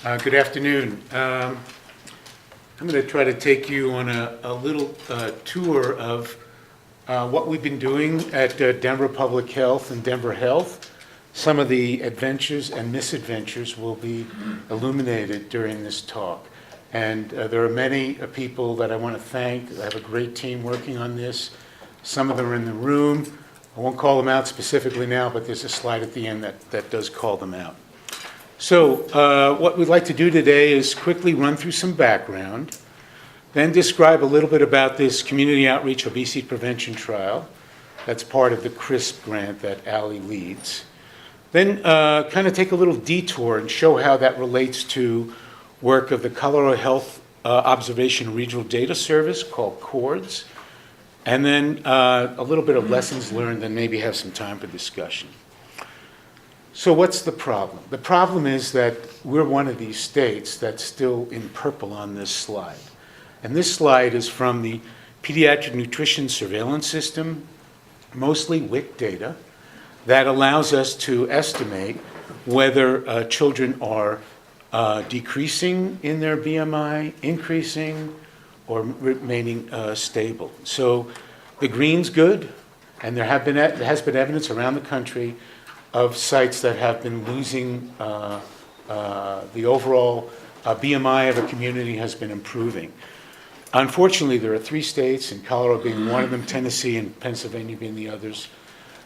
Good afternoon. I'm going to try to take you on a little tour of what we've been doing at Denver Public Health and Denver Health. Some of the adventures and misadventures will be illuminated during this talk. And there are many people that I want to thank. I have a great team working on this. Some of them are in the room. I won't call them out specifically now, but there's a slide at the end that does call them out. So what we'd like to do today is quickly run through some background, then describe a little bit about this community outreach obesity prevention trial. That's part of the CRISP grant that Ali leads. Then kind of take a little detour and show how that relates to work of the Colorado Health Observation Regional Data Service called CHORDS. And then a little bit of lessons learned, and maybe have some time for discussion. So what's the problem? The problem is that we're one of these states that's still in purple on this slide. And this slide is from the Pediatric Nutrition Surveillance System, mostly WIC data, that allows us to estimate whether children are decreasing in their BMI, increasing, or remaining stable. So the green's good, and there has been evidence around the country of sites that have been losing, the overall BMI of a community has been improving. Unfortunately, there are 3 states, and Colorado being one of them, Tennessee and Pennsylvania being the others,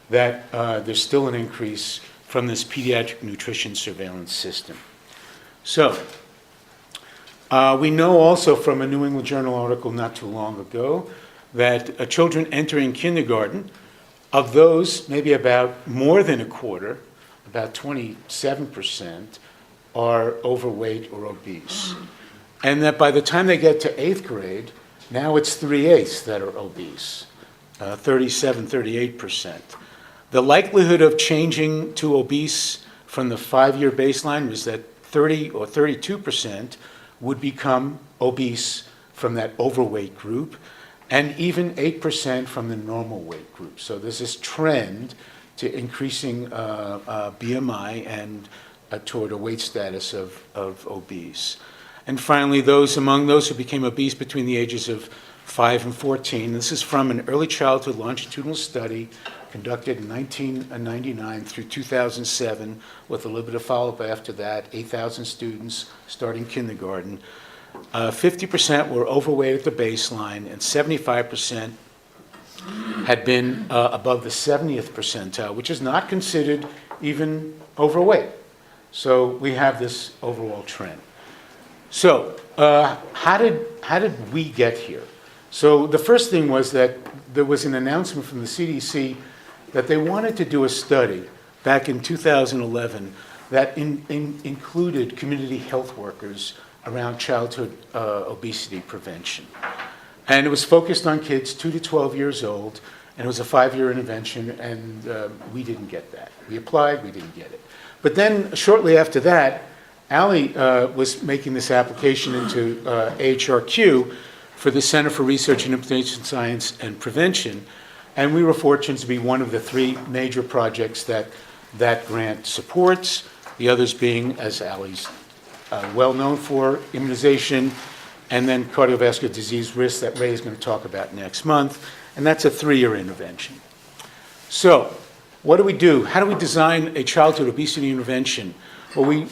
that there's still an increase from this pediatric nutrition surveillance system. So, we know also from a New England Journal article not too long ago that children entering kindergarten, of those, maybe about more than a quarter, about 27%, are overweight or obese. And that by the time they get to 8th grade, now it's 3/8 that are obese, 37, 38%. The likelihood of changing to obese from the 5-year baseline was that 30 or 32% would become obese from that overweight group, and even 8% from the normal weight group. So there's this trend to increasing BMI and toward a weight status of obese. And finally, among those who became obese between the ages of 5 and 14, this is from an early childhood longitudinal study conducted in 1999 through 2007, with a little bit of follow-up after that, 8,000 students starting kindergarten. 50% were overweight at the baseline, and 75% had been above the 70th percentile, which is not considered even overweight. So we have this overall trend. So how did we get here? So the first thing was that there was an announcement from the CDC that they wanted to do a study back in 2011 that included community health workers around childhood obesity prevention. And it was focused on kids 2 to 12 years old, and it was a 5-year intervention, and we didn't get that. We applied, we didn't get it. But then shortly after that, Ali was making this application into AHRQ for the Center for Research in Implementation Science and Prevention, and we were fortunate to be one of the 3 major projects that grant supports, the others being, as Ali's well known for, immunization, and then cardiovascular disease risk that Ray is going to talk about next month, and that's a 3-year intervention. So, what do we do? How do we design a childhood obesity intervention? Well, we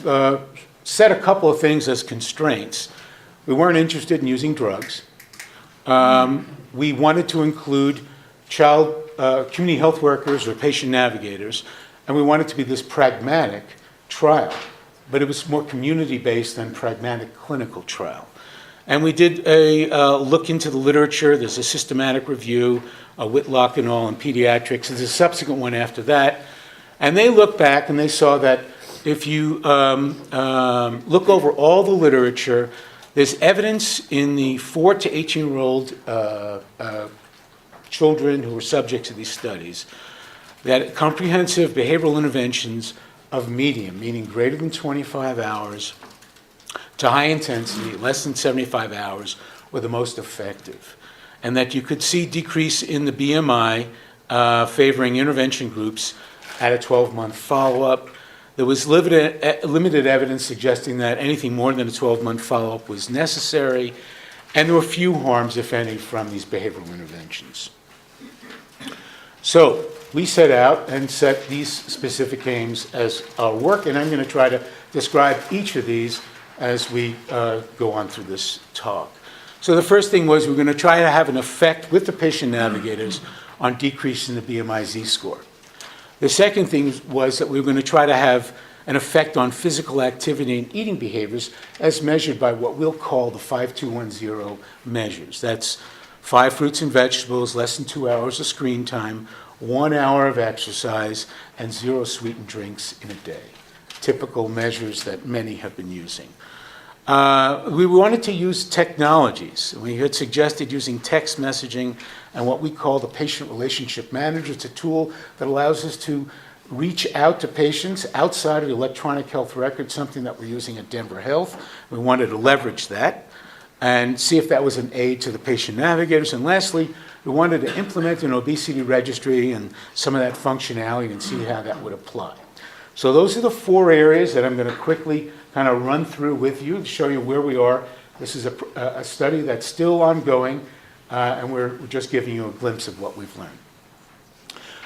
set a couple of things as constraints. We weren't interested in using drugs. We wanted to include community health workers or patient navigators, and we wanted to be this pragmatic trial. But it was more community-based than pragmatic clinical trial. And we did a look into the literature. There's a systematic review, Whitlock and all, in pediatrics. There's a subsequent one after that. And they looked back and they saw that if you look over all the literature, there's evidence in the 4 to 18-year-old children who were subjects to these studies that comprehensive behavioral interventions of medium, meaning greater than 25 hours, to high intensity, less than 75 hours, were the most effective. And that you could see decrease in the BMI favoring intervention groups at a 12-month follow-up, There was limited evidence suggesting that anything more than a 12-month follow-up was necessary, and there were few harms, if any, from these behavioral interventions. So we set out and set these specific aims as our work, and I'm going to try to describe each of these as we go on through this talk. So the first thing was we're going to try to have an effect with the patient navigators on decreasing the BMI Z-score. The second thing was that we were going to try to have an effect on physical activity and eating behaviors as measured by what we'll call the 5210 measures. That's 5 fruits and vegetables, less than 2 hours of screen time, 1 hour of exercise, and 0 sweetened drinks in a day. Typical measures that many have been using. We wanted to use technologies. We had suggested using text messaging and what we call the patient relationship manager. It's a tool that allows us to reach out to patients outside of the electronic health record, something that we're using at Denver Health. We wanted to leverage that and see if that was an aid to the patient navigators. And lastly, we wanted to implement an obesity registry and some of that functionality and see how that would apply. So those are the 4 areas that I'm going to quickly kind of run through with you to show you where we are. This is a study that's still ongoing, and we're just giving you a glimpse of what we've learned.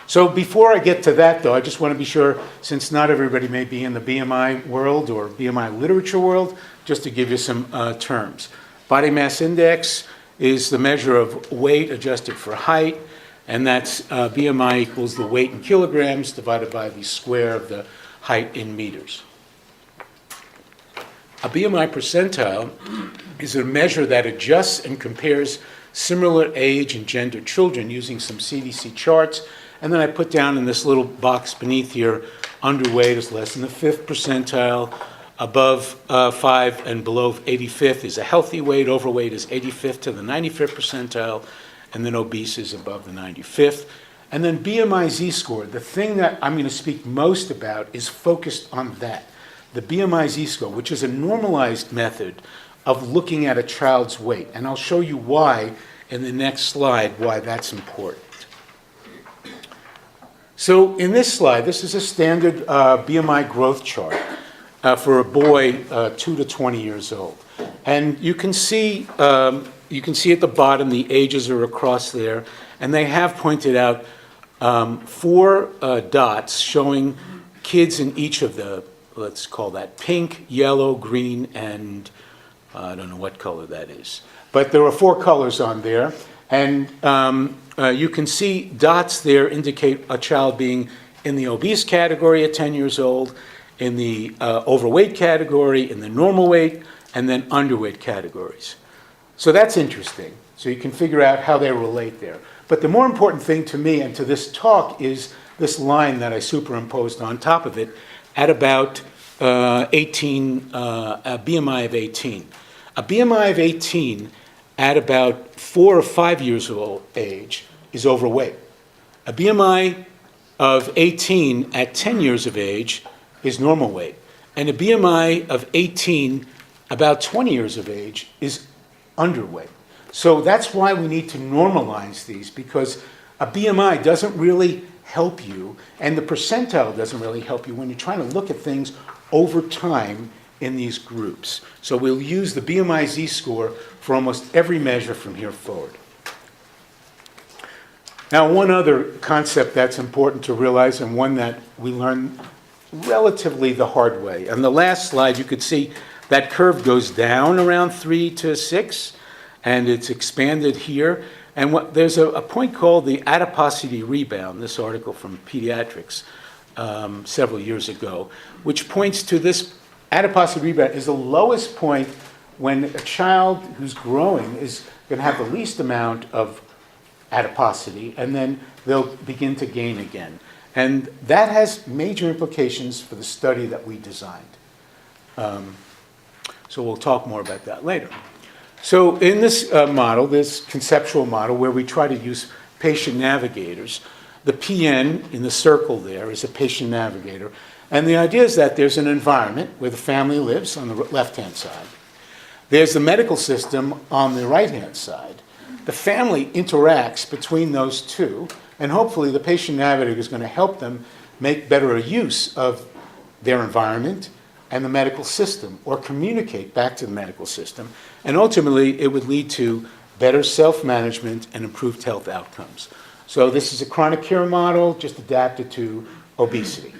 So before I get to that, though, I just want to be sure, since not everybody may be in the BMI world or BMI literature world, just to give you some terms. Body mass index is the measure of weight adjusted for height, and that's BMI equals the weight in kilograms divided by the square of the height in meters. A BMI percentile is a measure that adjusts and compares similar age and gender children using some CDC charts. And then I put down in this little box beneath here, underweight is less than the 5th percentile, above 5 and below 85th is a healthy weight, overweight is 85th to the 95th percentile, and then obese is above the 95th. And then BMI Z-score, the thing that I'm going to speak most about is focused on that. The BMI Z-score, which is a normalized method of looking at a child's weight. And I'll show you why in the next slide, why that's important. So in this slide, this is a standard BMI growth chart for a boy 2 to 20 years old. And you can see at the bottom the ages are across there, and they have pointed out 4 dots showing kids in each of the, let's call that pink, yellow, green, and I don't know what color that is. But there are 4 colors on there, and you can see dots there indicate a child being in the obese category at 10 years old, in the overweight category, in the normal weight, and then underweight categories. So that's interesting. So you can figure out how they relate there. But the more important thing to me and to this talk is this line that I superimposed on top of it at about 18, a BMI of 18. A BMI of 18 at about 4 or 5 years of age is overweight. A BMI of 18 at 10 years of age is normal weight. And a BMI of 18 about 20 years of age is underweight. So that's why we need to normalize these, because a BMI doesn't really help you, and the percentile doesn't really help you when you're trying to look at things over time in these groups. So we'll use the BMI Z-score for almost every measure from here forward. Now, one other concept that's important to realize, and one that we learned relatively the hard way. On the last slide, you could see that curve goes down around 3 to 6, and it's expanded here. And there's a point called the adiposity rebound, this article from Pediatrics several years ago, which points to this adiposity rebound is the lowest point when a child who's growing is going to have the least amount of adiposity, and then they'll begin to gain again. And that has major implications for the study that we designed. So we'll talk more about that later. So in this model, this conceptual model, where we try to use patient navigators, the PN in the circle there is a patient navigator. And the idea is that there's an environment where the family lives on the left-hand side. There's the medical system on the right-hand side. The family interacts between those two, and hopefully the patient navigator is going to help them make better use of their environment and the medical system, or communicate back to the medical system. And ultimately, it would lead to better self-management and improved health outcomes. So this is a chronic care model, just adapted to obesity.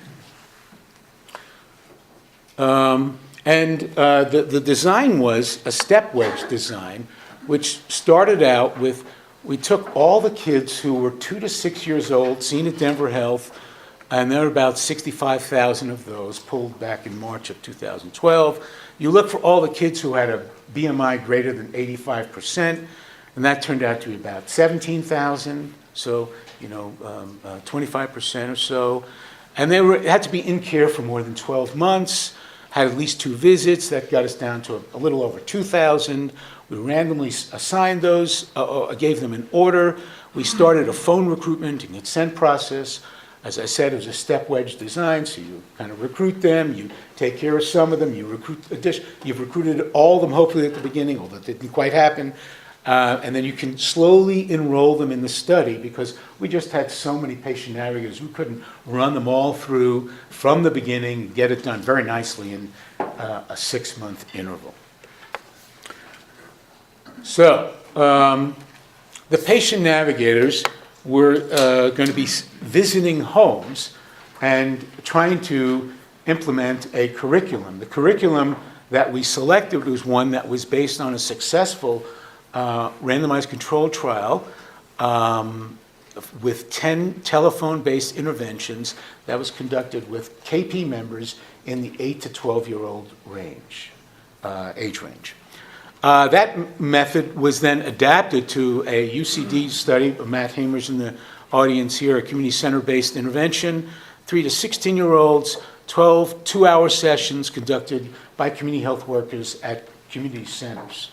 The design was a step wedge design, which started out with, we took all the kids who were 2 to 6 years old, seen at Denver Health, and there were about 65,000 of those pulled back in March of 2012. You look for all the kids who had a BMI greater than 85%, and that turned out to be about 17,000, so 25% or so. And they had to be in care for more than 12 months, had at least 2 visits. That got us down to a little over 2,000. We randomly assigned those, gave them an order. We started a phone recruitment and consent process. As I said, it was a step wedge design, so you kind of recruit them, you take care of some of them, you've recruited all of them hopefully at the beginning, although that didn't quite happen, and then you can slowly enroll them in the study, because we just had so many patient navigators, we couldn't run them all through from the beginning and get it done very nicely in a 6-month interval. So, the patient navigators were going to be visiting homes and trying to implement a curriculum. The curriculum that we selected was one that was based on a successful randomized controlled trial with 10 telephone-based interventions that was conducted with KP members in the 8 to 12-year-old age range. That method was then adapted to a UCD study. Matt Hamer's in the audience here, a community center-based intervention, 3 to 16-year-olds, 12 2-hour sessions conducted by community health workers at community centers.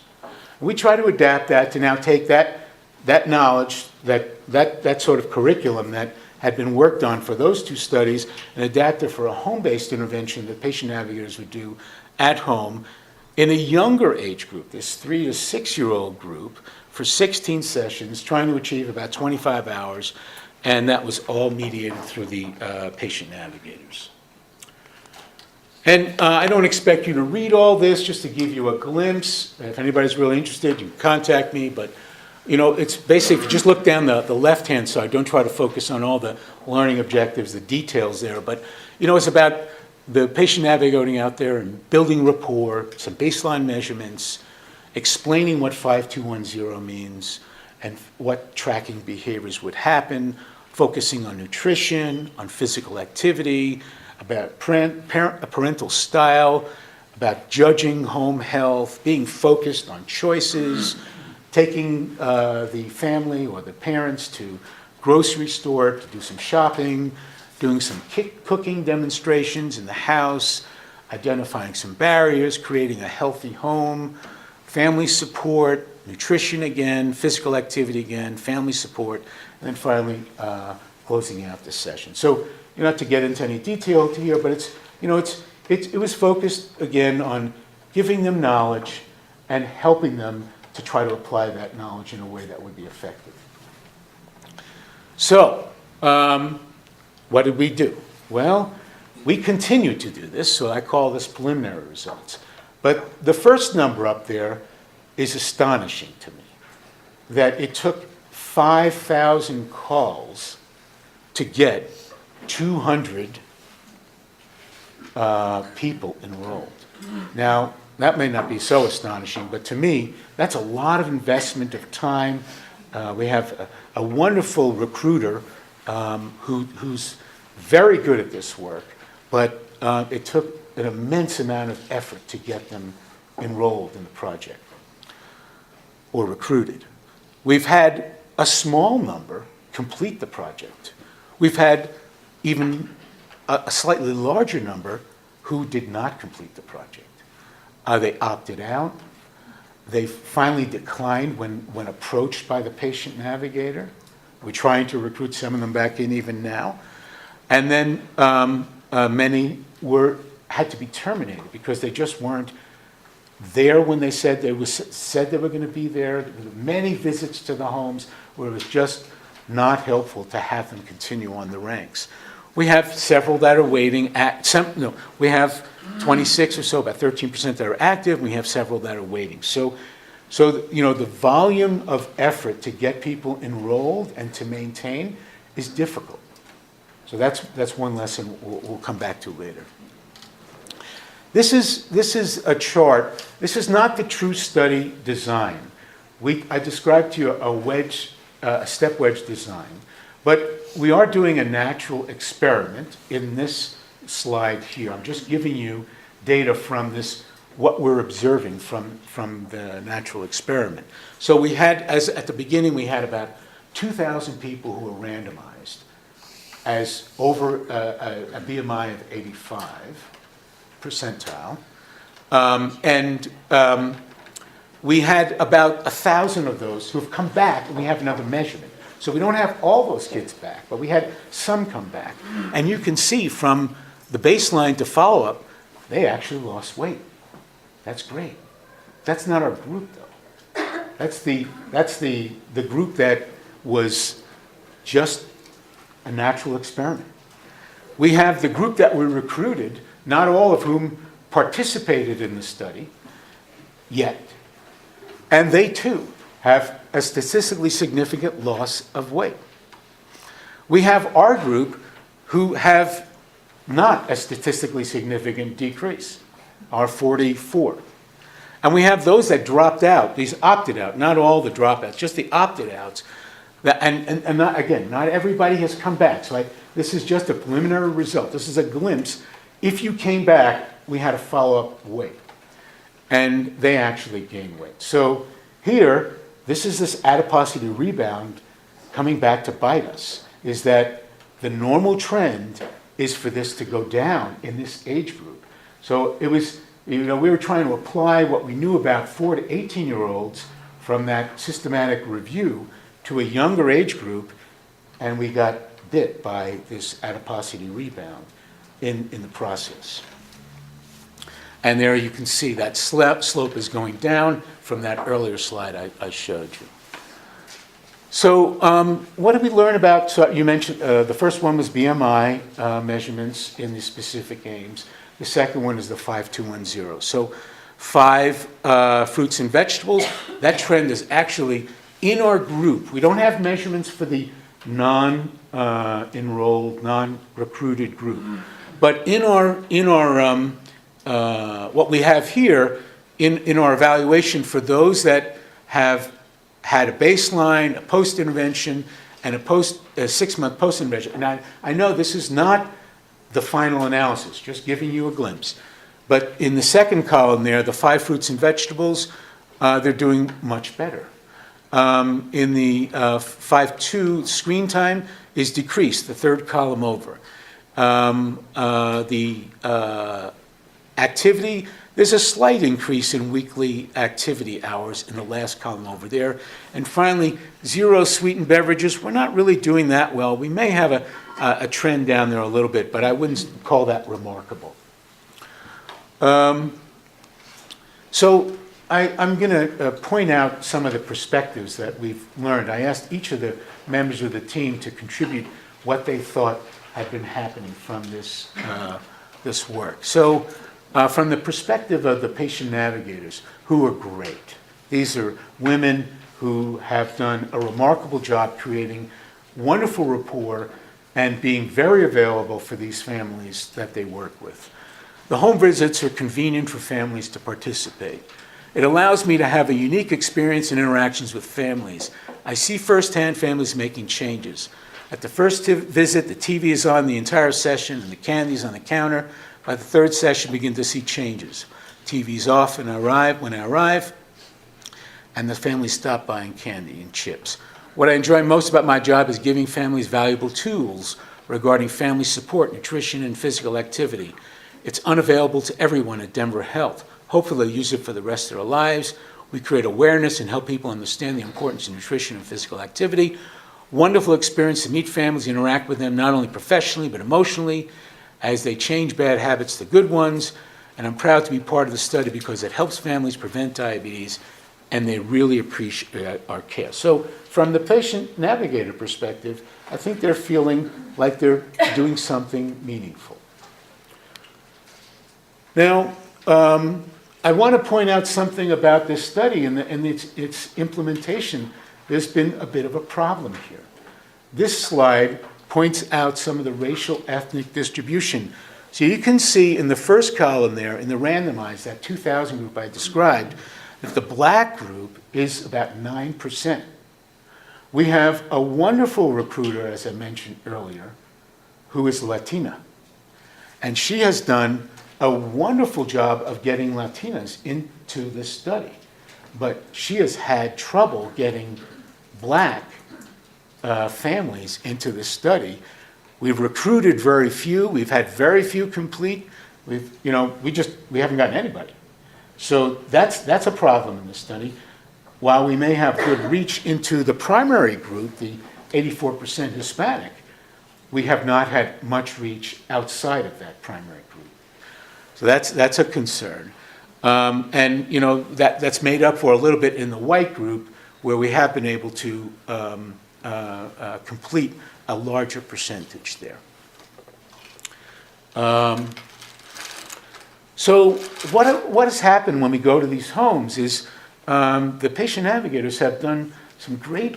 We try to adapt that to now take that knowledge, that sort of curriculum that had been worked on for those 2 studies, and adapt it for a home-based intervention that patient navigators would do at home in a younger age group, this 3 to 6-year-old group, for 16 sessions, trying to achieve about 25 hours, and that was all mediated through the patient navigators. And I don't expect you to read all this, just to give you a glimpse. If anybody's really interested, you can contact me, but it's basically, just look down the left-hand side. Don't try to focus on all the learning objectives, the details there, but it's about the patient navigating out there and building rapport, some baseline measurements, explaining what 5210 means and what tracking behaviors would happen, focusing on nutrition, on physical activity, about parental style, about judging home health, being focused on choices, taking the family or the parents to grocery store to do some shopping, doing some cooking demonstrations in the house, identifying some barriers, creating a healthy home, family support, nutrition again, physical activity again, family support, and then finally closing out the session. So, not to get into any detail here, but it was focused again on giving them knowledge and helping them to try to apply that knowledge in a way that would be effective. So, what did we do? Well, we continued to do this, so I call this preliminary results. But the first number up there is astonishing to me, that it took 5,000 calls to get 200 people enrolled. Now, that may not be so astonishing, but to me, that's a lot of investment of time. We have a wonderful recruiter who's very good at this work, but it took an immense amount of effort to get them enrolled in the project or recruited. We've had a small number complete the project. We've had even a slightly larger number who did not complete the project. They opted out. They finally declined when approached by the patient navigator. We're trying to recruit some of them back in even now. And then many had to be terminated because they just weren't there when they said they were going to be there. There were many visits to the homes where it was just not helpful to have them continue on the ranks. We have several that are waiting. We have 26 or so, about 13% that are active. We have several that are waiting. So the volume of effort to get people enrolled and to maintain is difficult. So that's one lesson we'll come back to later. This is a chart. This is not the true study design. I described to you a step wedge design, but we are doing a natural experiment in this slide here. I'm just giving you data from this, what we're observing from the natural experiment. So we had, at the beginning, we had about 2,000 people who were randomized as over a BMI of 85 percentile. We had about 1,000 of those who have come back, and we have another measurement. So we don't have all those kids back, but we had some come back. And you can see from the baseline to follow-up, they actually lost weight. That's great. That's not our group, though. That's the group that was just a natural experiment. We have the group that we recruited, not all of whom participated in the study yet. And they, too, have a statistically significant loss of weight. We have our group who have not a statistically significant decrease, our 44. And we have those that dropped out, these opted out, not all the dropouts, just the opted outs. And not, again, not everybody has come back. So this is just a preliminary result. This is a glimpse. If you came back, we had a follow-up weight. And they actually gained weight. So here, this is this adiposity rebound coming back to bite us, is that the normal trend is for this to go down in this age group. So it was, we were trying to apply what we knew about 4 to 18-year-olds from that systematic review to a younger age group, and we got bit by this adiposity rebound in the process. And there you can see that slope is going down from that earlier slide I showed you. So what did we learn about? So you mentioned the first one was BMI measurements in the specific aims. The second one is the 5210. So 5 fruits and vegetables. That trend is actually in our group. We don't have measurements for the non-enrolled, non-recruited group. But in our what we have here in our evaluation for those that have had a baseline, a post-intervention, and a 6-month post-intervention. And I know this is not the final analysis, just giving you a glimpse. But in the second column there, the 5 fruits and vegetables, they're doing much better. In the 5-2, screen time is decreased, the third column over. The activity, there's a slight increase in weekly activity hours in the last column over there. And finally, 0 sweetened beverages. We're not really doing that well. We may have a trend down there a little bit, but I wouldn't call that remarkable. So I'm going to point out some of the perspectives that we've learned. I asked each of the members of the team to contribute what they thought had been happening from this work. So from the perspective of the patient navigators, who are great. These are women who have done a remarkable job creating wonderful rapport and being very available for these families that they work with. The home visits are convenient for families to participate. It allows me to have a unique experience and interactions with families. I see firsthand families making changes. At the first visit, the TV is on the entire session and the candy's on the counter. By the third session, begin to see changes. TV's off when I arrive, and the families stop buying candy and chips. What I enjoy most about my job is giving families valuable tools regarding family support, nutrition, and physical activity. It's unavailable to everyone at Denver Health. Hopefully they'll use it for the rest of their lives. We create awareness and help people understand the importance of nutrition and physical activity. Wonderful experience to meet families, interact with them not only professionally but emotionally as they change bad habits to good ones. And I'm proud to be part of the study because it helps families prevent diabetes and they really appreciate our care. So from the patient navigator perspective, I think they're feeling like they're doing something meaningful. Now, I want to point out something about this study and its implementation. There's been a bit of a problem here. This slide points out some of the racial ethnic distribution. So you can see in the first column there, in the randomized, that 2,000 group I described, that the black group is about 9%. We have a wonderful recruiter, as I mentioned earlier, who is Latina. And she has done a wonderful job of getting Latinas into this study. But she has had trouble getting black families into the study. We've recruited very few. We've had very few complete. We haven't gotten anybody. So that's a problem in the study. While we may have good reach into the primary group, the 84% Hispanic, we have not had much reach outside of that primary group. So that's a concern. That's made up for a little bit in the white group, where we have been able to complete a larger percentage there. So what has happened when we go to these homes is the patient navigators have done some great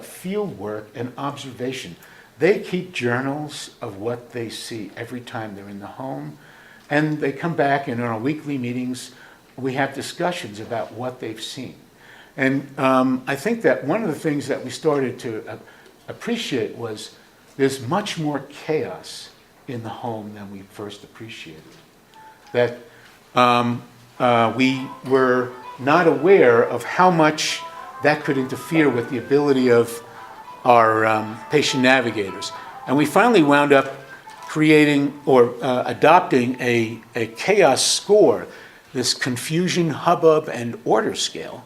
field work and observation. They keep journals of what they see every time they're in the home, and they come back, and in our weekly meetings, we have discussions about what they've seen. And I think that one of the things that we started to appreciate was there's much more chaos in the home than we first appreciated. That we were not aware of how much that could interfere with the ability of our patient navigators. And we finally wound up creating or adopting a chaos score, this confusion, hubbub, and order scale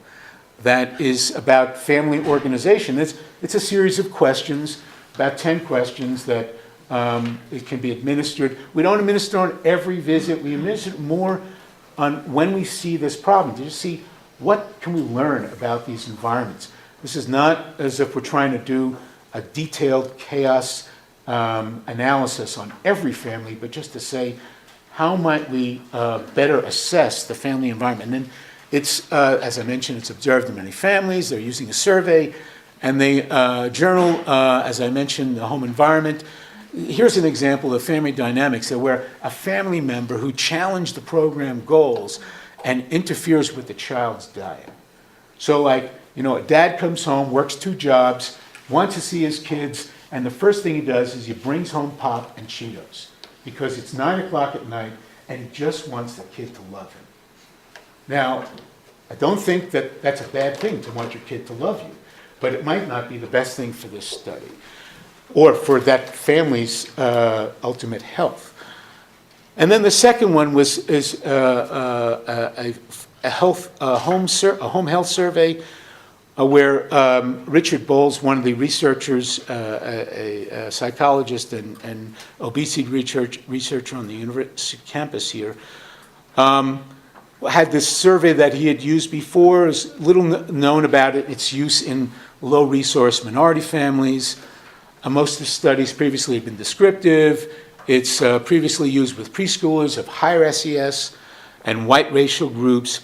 that is about family organization. It's a series of questions, about 10 questions that it can be administered. We don't administer on every visit. We administer more on when we see this problem, to just see what can we learn about these environments. This is not as if we're trying to do a detailed chaos analysis on every family, but just to say, how might we better assess the family environment? And then it's, as I mentioned, it's observed in many families. They're using a survey, and they journal, as I mentioned, the home environment. Here's an example of family dynamics where a family member who challenged the program goals and interferes with the child's diet. So a dad comes home, works 2 jobs, wants to see his kids, and the first thing he does is he brings home pop and Cheetos because it's 9 o'clock at night and he just wants the kid to love him. Now, I don't think that that's a bad thing to want your kid to love you, but it might not be the best thing for this study or for that family's ultimate health. And then the second one is a home health survey where Richard Bowles, one of the researchers, a psychologist and obesity researcher on the university campus here, had this survey that he had used before. There's little known about it. Its use in low-resource minority families. Most of the studies previously have been descriptive. It's previously used with preschoolers of higher SES and white racial groups.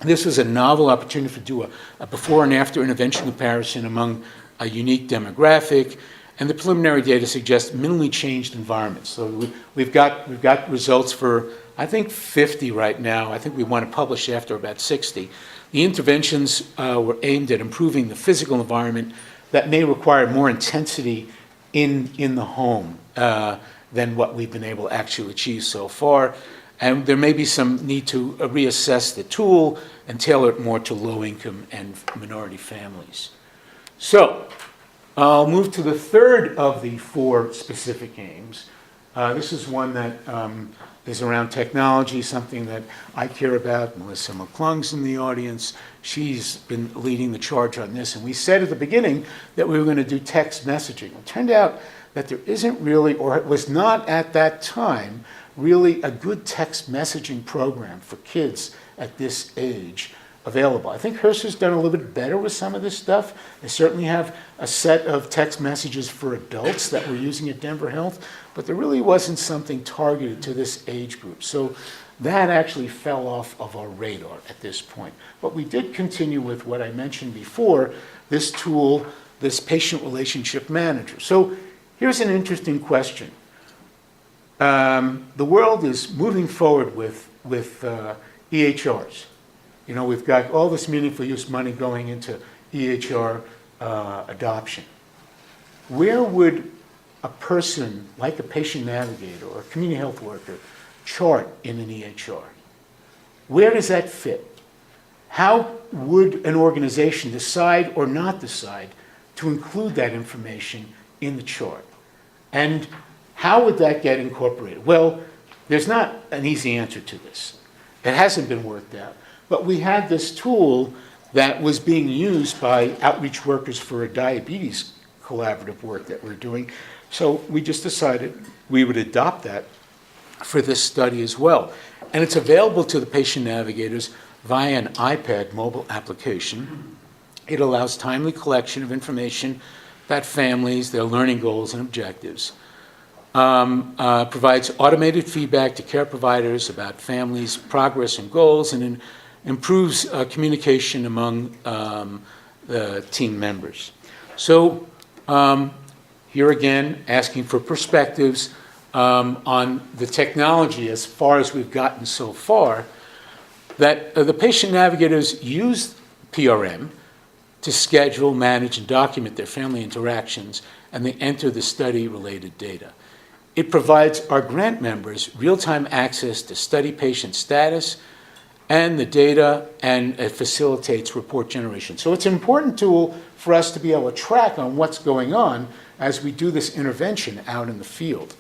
This was a novel opportunity to do a before and after intervention comparison among a unique demographic, and the preliminary data suggests minimally changed environments. So we've got results for, I think, 50 right now. I think we want to publish after about 60. The interventions were aimed at improving the physical environment that may require more intensity in the home than what we've been able to actually achieve so far. And there may be some need to reassess the tool and tailor it more to low-income and minority families. So I'll move to the third of the 4 specific aims. This is one that is around technology, something that I care about. Melissa McClung's in the audience. She's been leading the charge on this. And we said at the beginning that we were going to do text messaging. It turned out that there isn't really, or it was not at that time, really a good text messaging program for kids at this age available. I think Hearst has done a little bit better with some of this stuff. They certainly have a set of text messages for adults that we're using at Denver Health, but there really wasn't something targeted to this age group. So that actually fell off of our radar at this point. But we did continue with what I mentioned before, this tool, this patient relationship manager. So here's an interesting question. The world is moving forward with EHRs. You know, we've got all this meaningful use money going into EHR adoption. Where would a person like a patient navigator or a community health worker chart in an EHR? Where does that fit? How would an organization decide or not decide to include that information in the chart? And how would that get incorporated? Well, there's not an easy answer to this. It hasn't been worked out. But we had this tool that was being used by outreach workers for a diabetes collaborative work that we're doing. So we just decided we would adopt that for this study as well. And it's available to the patient navigators via an iPad mobile application. It allows timely collection of information about families, their learning goals and objectives. Provides automated feedback to care providers about families' progress and goals, and improves communication among the team members. So here again, asking for perspectives on the technology as far as we've gotten so far, that the patient navigators use PRM to schedule, manage, and document their family interactions, and they enter the study-related data. It provides our grant members real-time access to study patient status and the data, and it facilitates report generation. So it's an important tool for us to be able to track on what's going on as we do this intervention out in the field.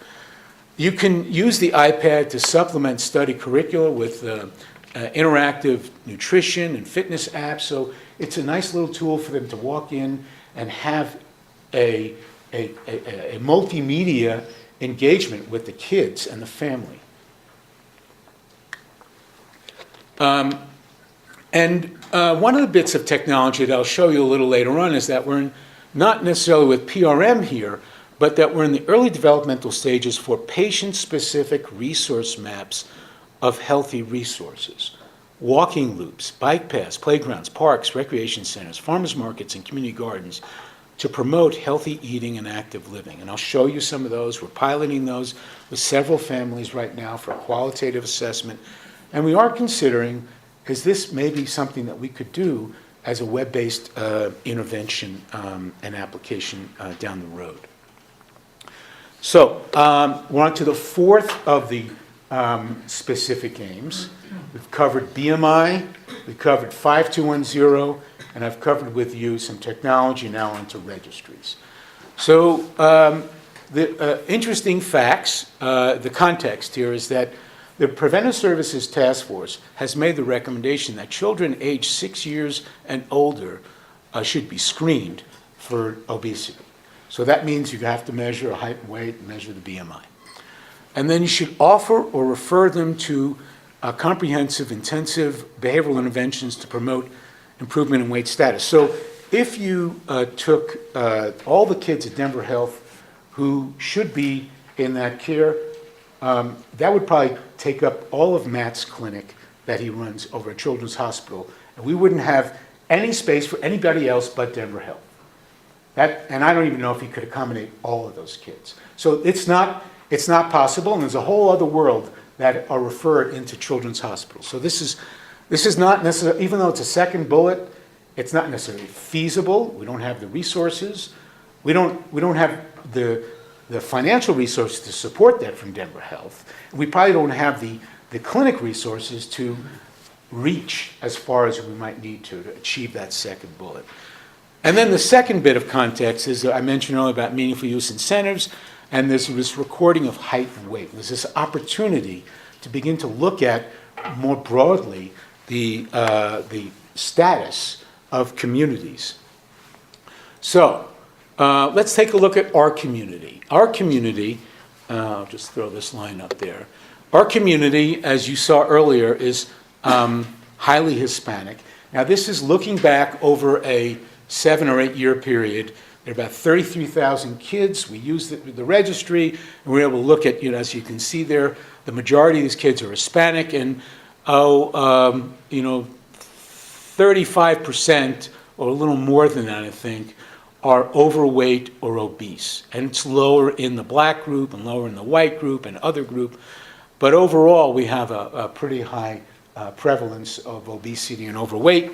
You can use the iPad to supplement study curricula with interactive nutrition and fitness apps. So it's a nice little tool for them to walk in and have a multimedia engagement with the kids and the family. One of the bits of technology that I'll show you a little later on is that we're not necessarily with PRM here, but that we're in the early developmental stages for patient-specific resource maps of healthy resources. Walking loops, bike paths, playgrounds, parks, recreation centers, farmers markets, and community gardens to promote healthy eating and active living. And I'll show you some of those. We're piloting those with several families right now for a qualitative assessment. And we are considering, is this maybe something that we could do as a web-based intervention and application down the road. So we're on to the fourth of the specific aims. We've covered BMI, we've covered 5210, and I've covered with you some technology now onto registries. So the interesting facts, the context here is that the Preventive Services Task Force has made the recommendation that children aged 6 years and older should be screened for obesity. So that means you have to measure a height and weight and measure the BMI. And then you should offer or refer them to comprehensive, intensive behavioral interventions to promote improvement in weight status. So if you took all the kids at Denver Health who should be in that care, that would probably take up all of Matt's clinic that he runs over at Children's Hospital, and we wouldn't have any space for anybody else but Denver Health. And I don't even know if he could accommodate all of those kids. So it's not possible, and there's a whole other world that are referred into Children's Hospital. So this is not necessarily, even though it's a second bullet, it's not necessarily feasible. We don't have the resources. We don't have the financial resources to support that from Denver Health. We probably don't have the clinic resources to reach as far as we might need to achieve that second bullet. And then the second bit of context is I mentioned earlier about meaningful use incentives, and there's this recording of height and weight. There's this opportunity to begin to look at more broadly the status of communities. So let's take a look at our community. Our community, I'll just throw this line up there. Our community, as you saw earlier, is highly Hispanic. Now, this is looking back over a 7 or 8 year period. There are about 33,000 kids. We used the registry, and we were able to look at, as you can see there, the majority of these kids are Hispanic, and 35% or a little more than that, I think, are overweight or obese. And it's lower in the black group and lower in the white group and other group. But overall, we have a pretty high prevalence of obesity and overweight.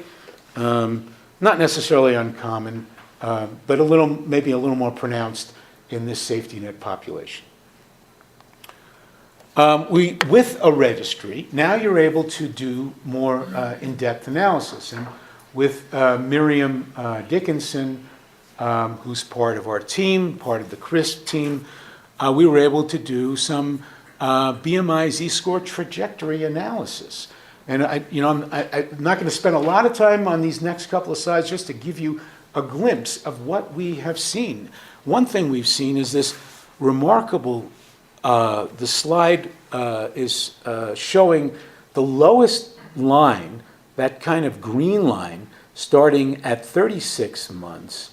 Not necessarily uncommon, but maybe a little more pronounced in this safety net population. With a registry, now you're able to do more in-depth analysis. And with Miriam Dickinson, who's part of our team, part of the CRISP team, we were able to do some BMI Z-score trajectory analysis. And I'm not going to spend a lot of time on these next couple of slides just to give you a glimpse of what we have seen. One thing we've seen is this remarkable, the slide is showing the lowest line, that kind of green line, starting at 36 months,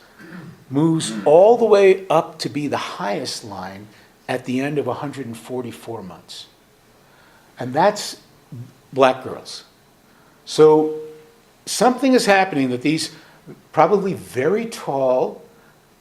moves all the way up to be the highest line at the end of 144 months. And that's black girls. So something is happening that these probably very tall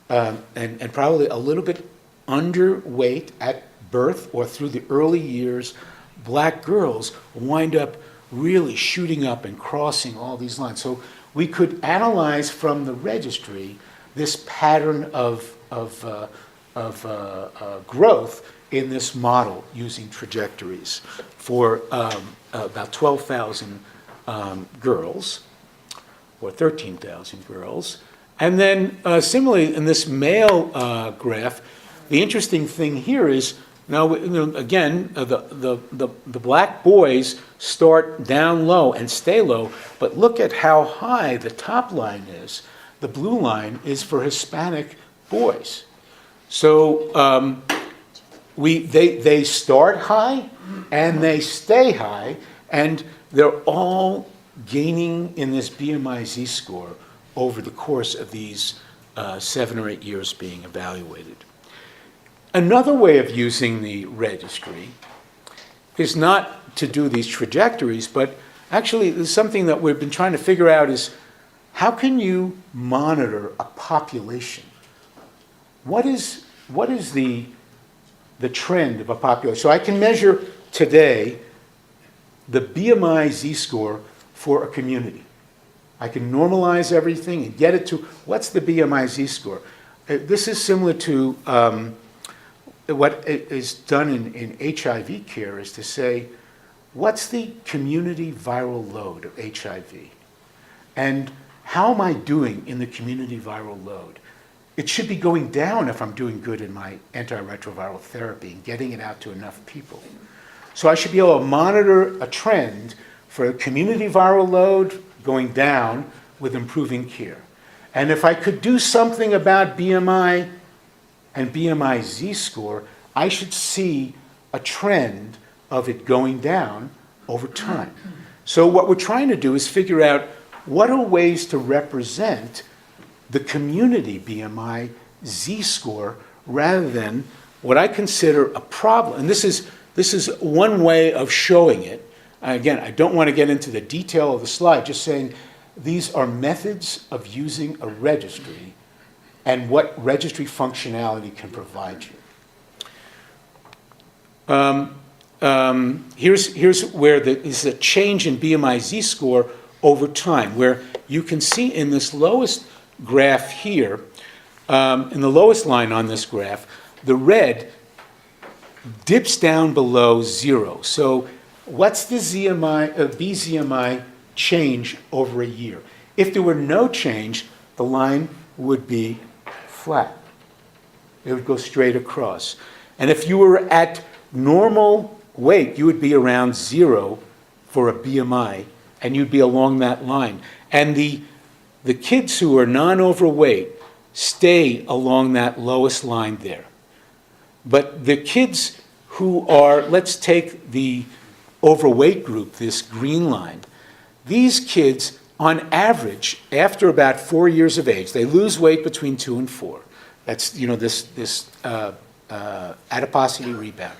and probably a little bit underweight at birth or through the early years, black girls wind up really shooting up and crossing all these lines. So we could analyze from the registry this pattern of growth in this model using trajectories for about 12,000 girls or 13,000 girls. And then similarly in this male graph, the interesting thing here is now, again, the black boys start down low and stay low, but look at how high the top line is. The blue line is for Hispanic boys. So they start high and they stay high, and they're all gaining in this BMI Z-score over the course of these 7 or 8 years being evaluated. Another way of using the registry is not to do these trajectories, but actually something that we've been trying to figure out is how can you monitor a population? What is the trend of a population? So I can measure today the BMI Z-score for a community. I can normalize everything and get it to what's the BMI Z-score. This is similar to what is done in HIV care, is to say, what's the community viral load of HIV? And how am I doing in the community viral load? It should be going down if I'm doing good in my antiretroviral therapy and getting it out to enough people. So I should be able to monitor a trend for a community viral load going down with improving care. And if I could do something about BMI and BMI Z-score, I should see a trend of it going down over time. So what we're trying to do is figure out what are ways to represent the community BMI Z-score rather than what I consider a problem. And this is one way of showing it. Again, I don't want to get into the detail of the slide, just saying these are methods of using a registry and what registry functionality can provide you. Here's where is a change in BMI Z-score over time, where you can see in this lowest graph here, in the lowest line on this graph, the red dips down below 0. So what's the BZMI change over a year? If there were no change, the line would be flat. It would go straight across. And if you were at normal weight, you would be around 0 for a BMI, and you'd be along that line. And the kids who are non-overweight stay along that lowest line there. But the kids who are, let's take the overweight group, this green line, these kids on average, after about 4 years of age, they lose weight between 2 and 4. That's, this adiposity rebound.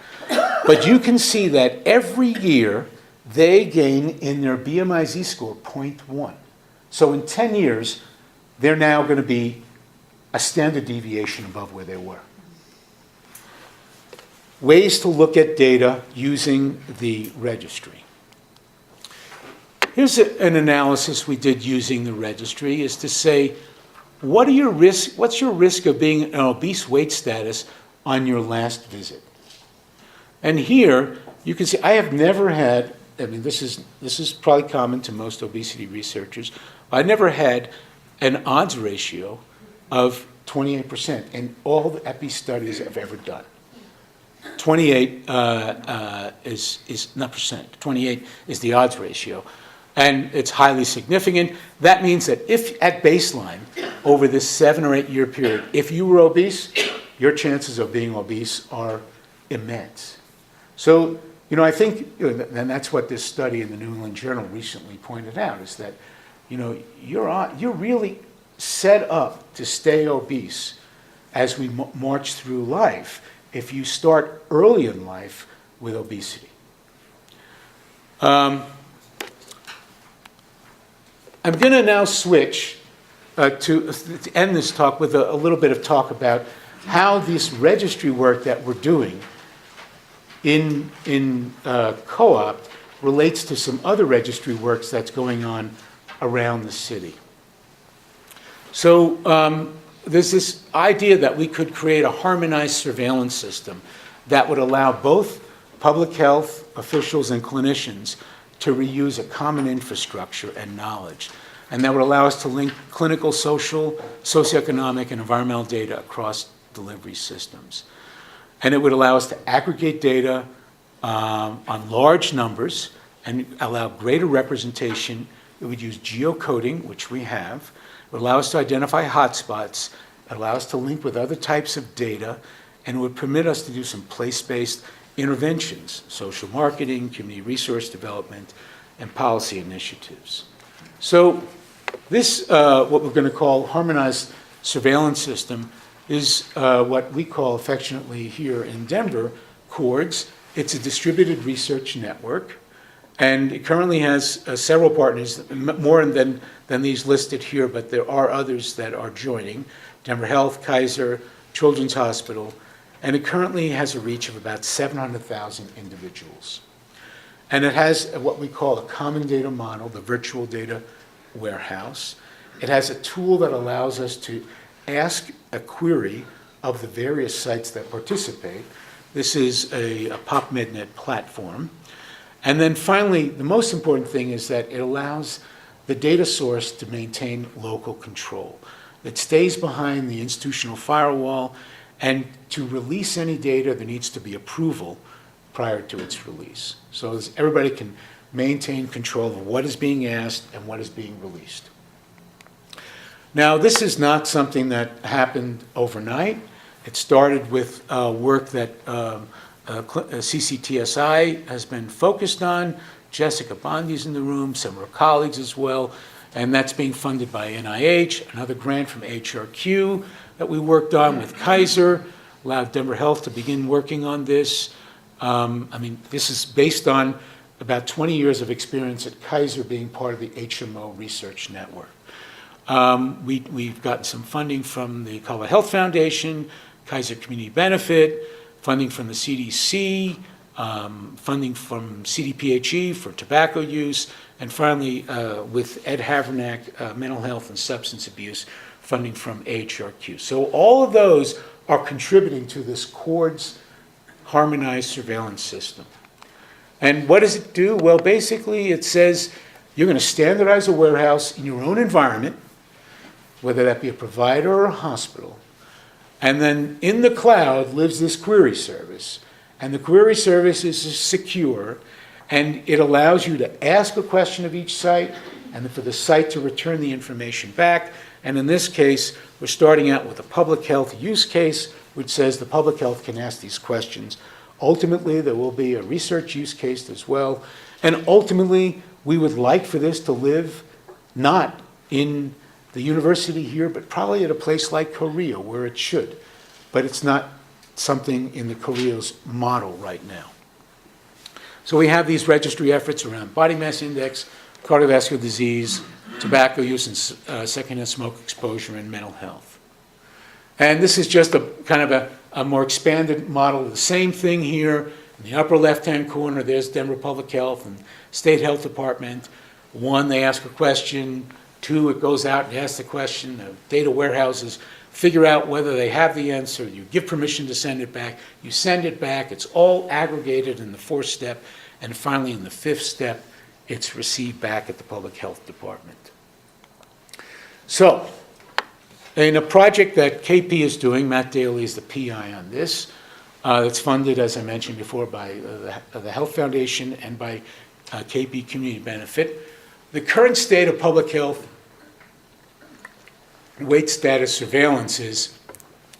But you can see that every year they gain in their BMI Z-score 0.1. So in 10 years, they're now going to be a standard deviation above where they were. Ways to look at data using the registry. Here's an analysis we did using the registry, is to say, what's your risk of being an obese weight status on your last visit? And here, you can see, I have never had, this is probably common to most obesity researchers, I never had an odds ratio of 28% in all the epi studies I've ever done. 28 is not percent, 28 is the odds ratio. And it's highly significant. That means that if at baseline, over this 7 or 8 year period, if you were obese, your chances of being obese are immense. So, I think, and that's what this study in the New England Journal recently pointed out, is that, you're really set up to stay obese as we march through life if you start early in life with obesity. I'm going to now switch to end this talk with a little bit of talk about how this registry work that we're doing in co-op relates to some other registry works that's going on around the city. So there's this idea that we could create a harmonized surveillance system that would allow both public health officials and clinicians to reuse a common infrastructure and knowledge. And that would allow us to link clinical, social, socioeconomic, and environmental data across delivery systems. And it would allow us to aggregate data on large numbers and allow greater representation. It would use geocoding, which we have. It would allow us to identify hotspots. It would allow us to link with other types of data. And it would permit us to do some place-based interventions, social marketing, community resource development, and policy initiatives. So this, what we're going to call harmonized surveillance system, is what we call affectionately here in Denver, CHORDS. It's a distributed research network, and it currently has several partners, more than these listed here, but there are others that are joining: Denver Health, Kaiser, Children's Hospital, and it currently has a reach of about 700,000 individuals. And it has what we call a common data model, the virtual data warehouse. It has a tool that allows us to ask a query of the various sites that participate. This is a PopMedNet platform. And then finally, the most important thing is that it allows the data source to maintain local control. It stays behind the institutional firewall, and to release any data, there needs to be approval prior to its release. So everybody can maintain control of what is being asked and what is being released. Now, this is not something that happened overnight. It started with work that CCTSI has been focused on. Jessica Bondi's in the room, some of her colleagues as well, and that's being funded by NIH, another grant from HRQ that we worked on with Kaiser, allowed Denver Health to begin working on this. This is based on about 20 years of experience at Kaiser being part of the HMO research network. We've gotten some funding from the Colorado Health Foundation, Kaiser Community Benefit, funding from the CDC, funding from CDPHE for tobacco use, and finally with Ed Havernack, mental health and substance abuse, funding from HRQ. So all of those are contributing to this CHORDS harmonized surveillance system. And what does it do? Well, basically it says you're going to standardize a warehouse in your own environment, whether that be a provider or a hospital. And then in the cloud lives this query service. And the query service is secure, and it allows you to ask a question of each site, and for the site to return the information back. And in this case, we're starting out with a public health use case, which says the public health can ask these questions. Ultimately, there will be a research use case as well. And ultimately, we would like for this to live not in the university here, but probably at a place like Korea where it should. But it's not something in the Korea's model right now. So we have these registry efforts around body mass index, cardiovascular disease, tobacco use and secondhand smoke exposure, and mental health. And this is just a kind of a more expanded model of the same thing here. In the upper left-hand corner, there's Denver Public Health and State Health Department. 1, they ask a question. 2, it goes out and asks the question. The data warehouses figure out whether they have the answer. You give permission to send it back. You send it back. It's all aggregated in the 4th step. And finally, in the 5th step, it's received back at the Public Health Department. So, in a project that KP is doing, Matt Daley is the PI on this, it's funded, as I mentioned before, by the Health Foundation and by KP Community Benefit. The current state of public health weight status surveillance is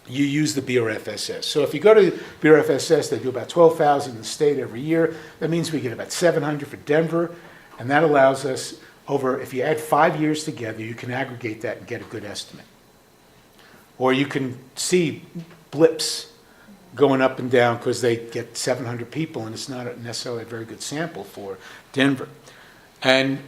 you use the BRFSS. So if you go to BRFSS, they do about 12,000 in the state every year. That means we get about 700 for Denver, and that allows us over, if you add 5 years together, you can aggregate that and get a good estimate. Or you can see blips going up and down because they get 700 people, and it's not necessarily a very good sample for Denver. And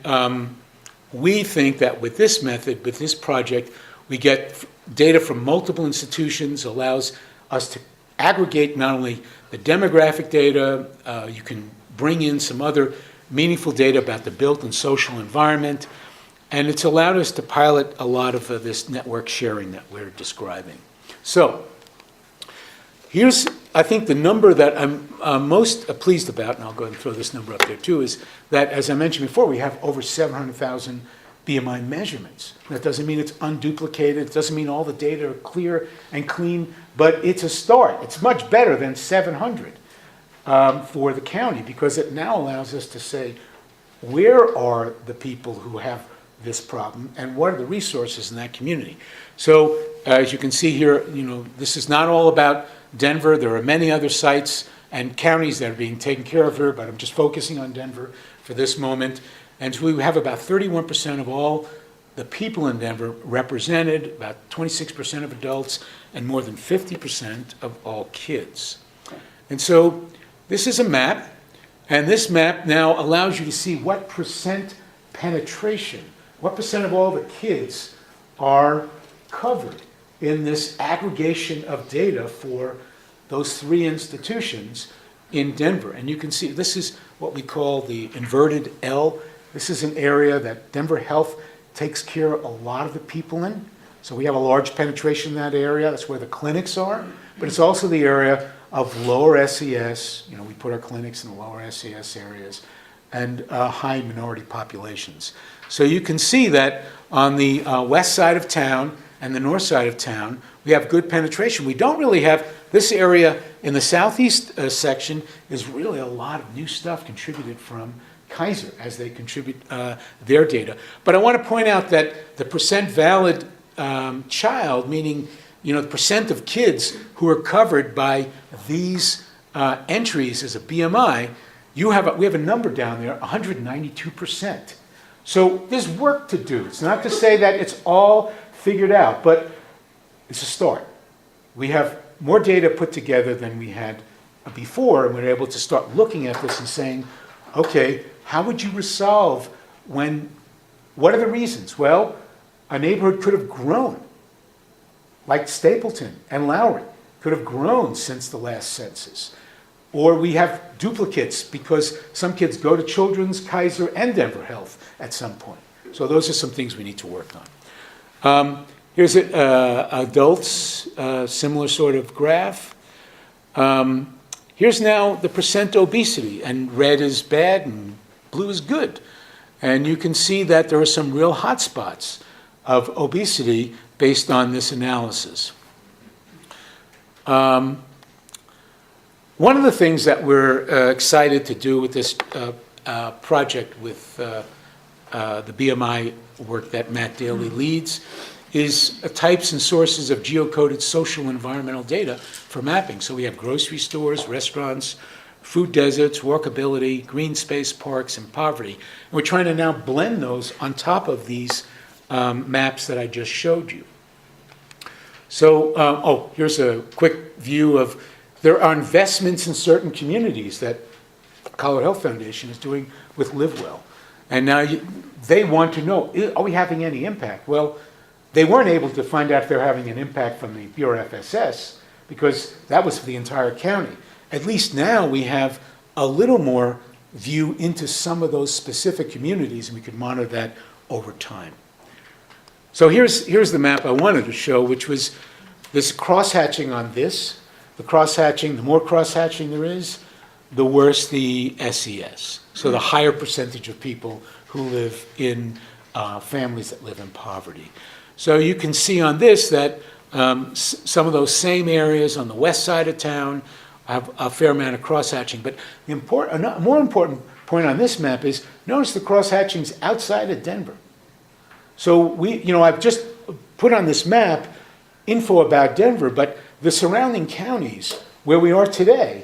we think that with this method, with this project, we get data from multiple institutions, allows us to aggregate not only the demographic data, you can bring in some other meaningful data about the built and social environment, and it's allowed us to pilot a lot of this network sharing that we're describing. So, here's, I think, the number that I'm most pleased about, and I'll go ahead and throw this number up there too, is that, as I mentioned before, we have over 700,000 BMI measurements. That doesn't mean it's unduplicated, it doesn't mean all the data are clear and clean, but it's a start. It's much better than 700 for the county, because it now allows us to say, where are the people who have this problem, and what are the resources in that community? So, as you can see here, this is not all about Denver. There are many other sites and counties that are being taken care of here, but I'm just focusing on Denver for this moment. And so we have about 31% of all the people in Denver represented, about 26% of adults, and more than 50% of all kids. And so this is a map, and this map now allows you to see what percent penetration, what percent of all the kids are covered in this aggregation of data for those 3 institutions in Denver. And you can see this is what we call the inverted L. This is an area that Denver Health takes care of a lot of the people in. So we have a large penetration in that area. That's where the clinics are. But it's also the area of lower SES. We put our clinics in the lower SES areas, and high minority populations. So you can see that on the west side of town and the north side of town, we have good penetration. We don't really have, this area in the southeast section is really a lot of new stuff contributed from Kaiser as they contribute their data. But I want to point out that the percent valid child, meaning the percent of kids who are covered by these entries as a BMI, we have a number down there, 192%. So there's work to do. It's not to say that it's all figured out, but it's a start. We have more data put together than we had before, and we're able to start looking at this and saying, okay, how would you resolve what are the reasons? Well, a neighborhood could have grown, like Stapleton and Lowry could have grown since the last census. Or we have duplicates because some kids go to Children's, Kaiser, and Denver Health at some point. So those are some things we need to work on. Here's adults, similar sort of graph. Here's now the percent obesity, and red is bad and blue is good. And you can see that there are some real hot spots of obesity based on this analysis. One of the things that we're excited to do with this project with the BMI work that Matt Daley leads is types and sources of geocoded social environmental data for mapping. So we have grocery stores, restaurants, food deserts, walkability, green space parks, and poverty. And we're trying to now blend those on top of these maps that I just showed you. So, here's a quick view of, there are investments in certain communities that Colorado Health Foundation is doing with LiveWell. And now they want to know, are we having any impact? Well, they weren't able to find out if they're having an impact from the BRFSS because that was for the entire county. At least now we have a little more view into some of those specific communities, and we can monitor that over time. So here's the map I wanted to show, which was this cross-hatching on this. The cross-hatching, the more cross-hatching there is, the worse the SES. So the higher percentage of people who live in families that live in poverty. So you can see on this that some of those same areas on the west side of town have a fair amount of cross-hatching. But a more important point on this map is, notice the cross-hatching's outside of Denver. So I've just put on this map info about Denver, but the surrounding counties where we are today,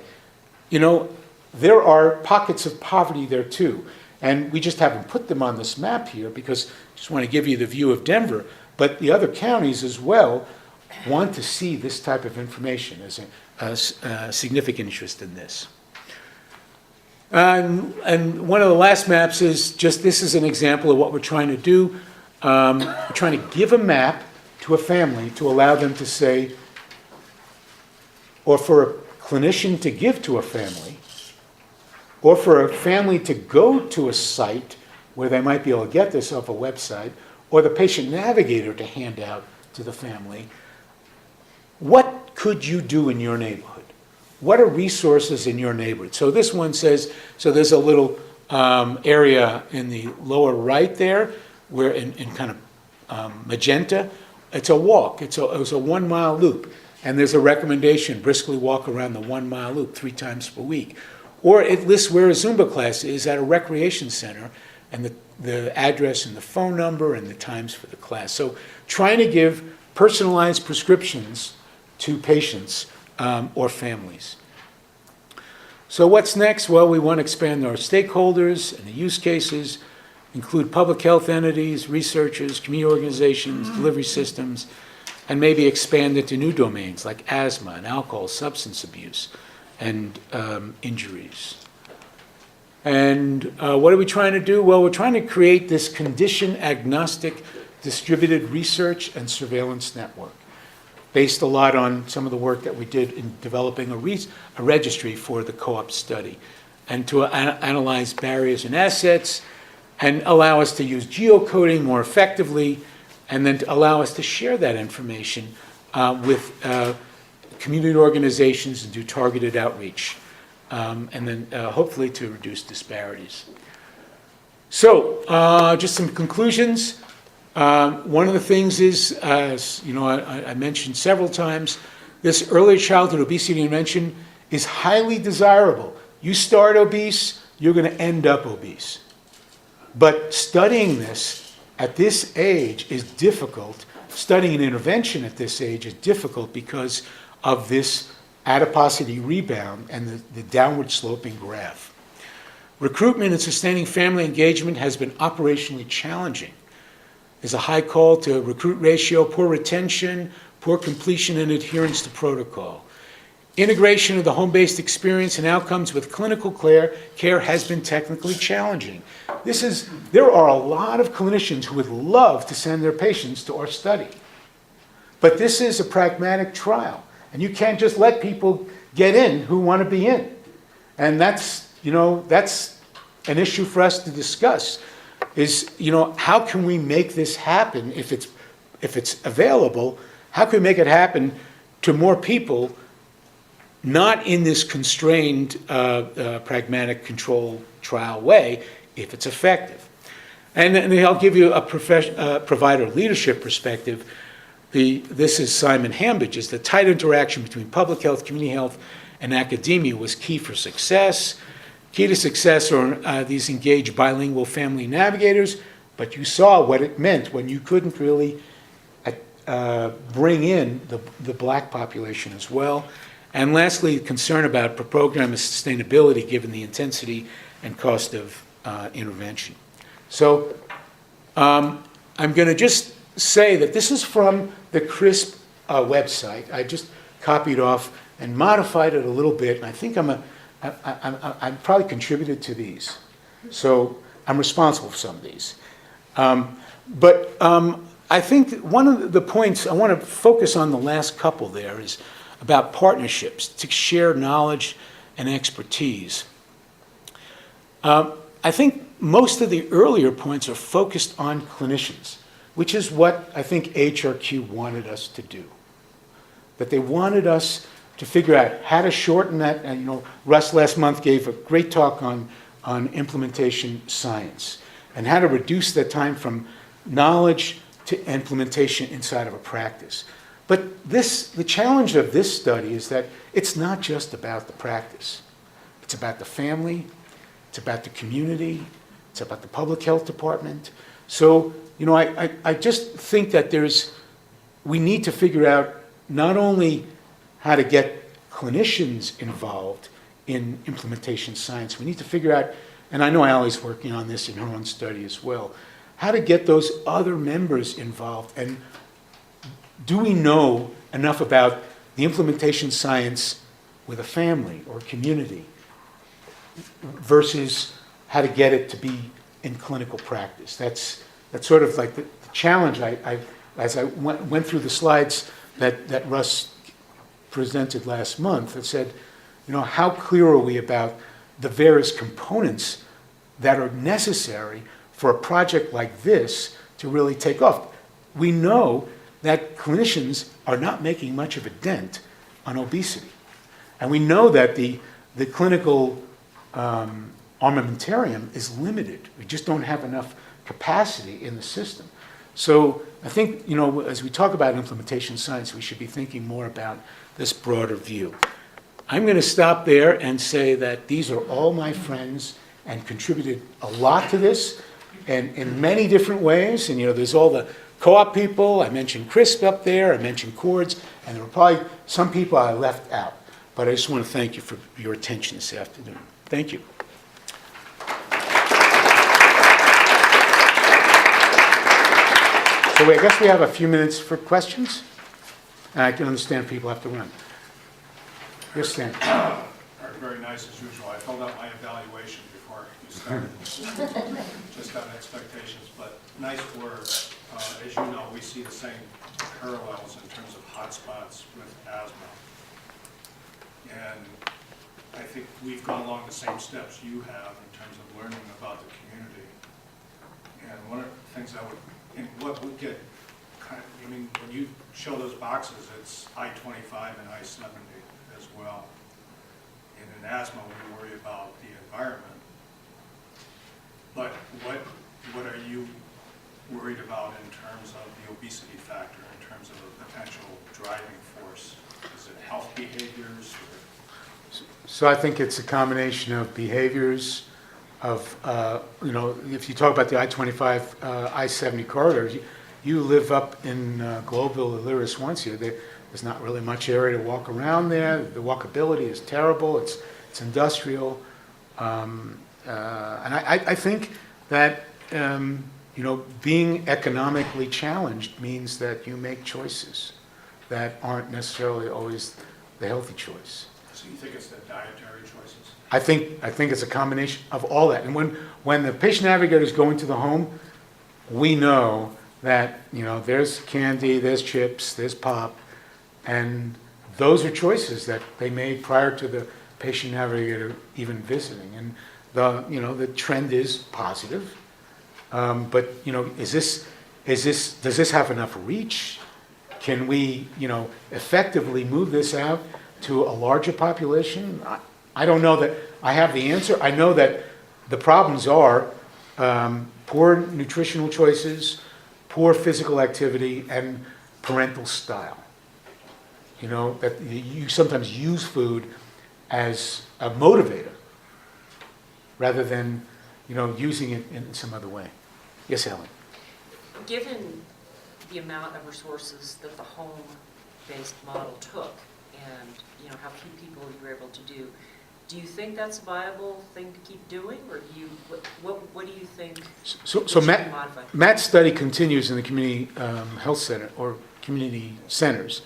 there are pockets of poverty there too. And we just haven't put them on this map here because I just want to give you the view of Denver. But the other counties as well want to see this type of information as a significant interest in this. And one of the last maps is just, this is an example of what we're trying to do. We're trying to give a map to a family to allow them to say, or for a clinician to give to a family, or for a family to go to a site where they might be able to get this off a website, or the patient navigator to hand out to the family. What could you do in your neighborhood? What are resources in your neighborhood? So this one says, so there's a little area in the lower right there, where in kind of magenta, it's a walk. It was a 1 mile loop. And there's a recommendation, briskly walk around the 1 mile loop 3 times per week. Or it lists where a Zumba class is at a recreation center, and the address and the phone number and the times for the class. So trying to give personalized prescriptions to patients or families. So what's next? Well, we want to expand our stakeholders and the use cases, include public health entities, researchers, community organizations, delivery systems, and maybe expand it to new domains like asthma and alcohol, substance abuse, and injuries. And what are we trying to do? Well, we're trying to create this condition-agnostic distributed research and surveillance network, based a lot on some of the work that we did in developing a registry for the co-op study, and to analyze barriers and assets, and allow us to use geocoding more effectively, and then to allow us to share that information with community organizations and do targeted outreach, and then hopefully to reduce disparities. So, just some conclusions. One of the things is, as I mentioned several times, this early childhood obesity intervention is highly desirable. You start obese, you're going to end up obese. But studying this at this age is difficult. Studying an intervention at this age is difficult because of this adiposity rebound and the downward sloping graph. Recruitment and sustaining family engagement has been operationally challenging. There's a high call to recruit ratio, poor retention, poor completion and adherence to protocol. Integration of the home-based experience and outcomes with clinical care has been technically challenging. There are a lot of clinicians who would love to send their patients to our study. But this is a pragmatic trial, and you can't just let people get in who want to be in. And that's an issue for us to discuss, is, how can we make this happen if it's available? How can we make it happen to more people, not in this constrained, pragmatic control trial way, if it's effective? And I'll give you a provider leadership perspective. This is Simon Hambage's. The tight interaction between public health, community health, and academia was key for success. Key to success are these engaged bilingual family navigators, but you saw what it meant when you couldn't really bring in the black population as well. And lastly, concern about program sustainability given the intensity and cost of intervention. So I'm going to just say that this is from the CRISP website. I just copied off and modified it a little bit, and I think I'm probably contributed to these. So I'm responsible for some of these. But I think one of the points I want to focus on the last couple there is about partnerships to share knowledge and expertise. I think most of the earlier points are focused on clinicians, which is what I think HRQ wanted us to do. That they wanted us to figure out how to shorten that. And, Russ last month gave a great talk on implementation science and how to reduce the time from knowledge to implementation inside of a practice. But the challenge of this study is that it's not just about the practice. It's about the family, it's about the community, it's about the public health department. So, I just think that we need to figure out not only how to get clinicians involved in implementation science, we need to figure out, and I know Allie's working on this in her own study as well, how to get those other members involved. And do we know enough about the implementation science with a family or community versus how to get it to be in clinical practice? That's sort of like the challenge as I went through the slides that Russ presented last month. It said, how clear are we about the various components that are necessary for a project like this to really take off? We know that clinicians are not making much of a dent on obesity. And we know that the clinical armamentarium is limited. We just don't have enough capacity in the system. So I think, as we talk about implementation science, we should be thinking more about this broader view. I'm going to stop there and say that these are all my friends and contributed a lot to this and in many different ways. And, there's all the co-op people. I mentioned CRISP up there. I mentioned CHORDS. And there were probably some people I left out. But I just want to thank you for your attention this afternoon. Thank you. So I guess we have a few minutes for questions. And I can understand people have to run. Yes, Stan. Very nice as usual. I filled out my evaluation before you started. Just on expectations, but nice work. As you know, we see the same parallels in terms of hotspots with asthma. And I think we've gone along the same steps you have in terms of learning about the community. And one of the things what would get when you show those boxes, it's I-25 and I-70 as well. And in asthma, we worry about the environment. But what are you worried about in terms of the obesity factor, in terms of a potential driving force? Is it health behaviors? So I think it's a combination of behaviors, of, if you talk about the I-25, I-70 corridors, you live up in Globeville, Elyria, Swansea. There's not really much area to walk around there. The walkability is terrible. It's industrial. And I think that, being economically challenged means that you make choices that aren't necessarily always the healthy choice. So you think it's the dietary choices? I think it's a combination of all that. And when the patient navigators go into the home, we know that, there's candy, there's chips, there's pop, and those are choices that they made prior to the patient navigator even visiting. And the trend is positive. But does this have enough reach? Can we, effectively move this out to a larger population? I don't know that I have the answer. I know that the problems are poor nutritional choices, poor physical activity, and parental style. That you sometimes use food as a motivator rather than, using it in some other way. Yes, Helen? Given the amount of resources that the home-based model took, and, you know, how few people you were able to do. Do you think that's a viable thing to keep doing, or do you, what do you think So should be modified? Matt's study continues in the community health center or community centers.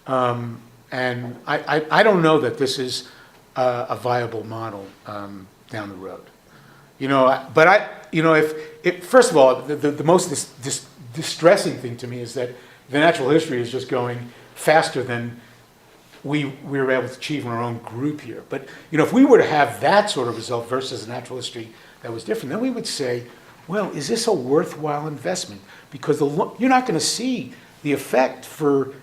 And I don't know that this is a viable model down the road. You know, but if first of all, the most distressing thing to me is that the natural history is just going faster than we were able to achieve in our own group here. But, you know, if we were to have that sort of result versus a natural history that was different, then we would say, well, is this a worthwhile investment? Because you're not going to see the effect for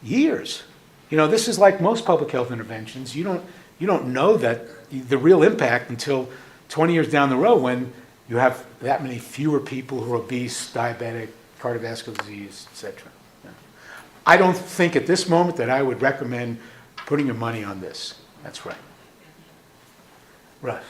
years. You know, this is like most public health interventions. You don't know that the real impact until 20 years down the road when you have that many fewer people who are obese, diabetic, cardiovascular disease, etc. I don't think at this moment that I would recommend putting your money on this. That's right. Russ.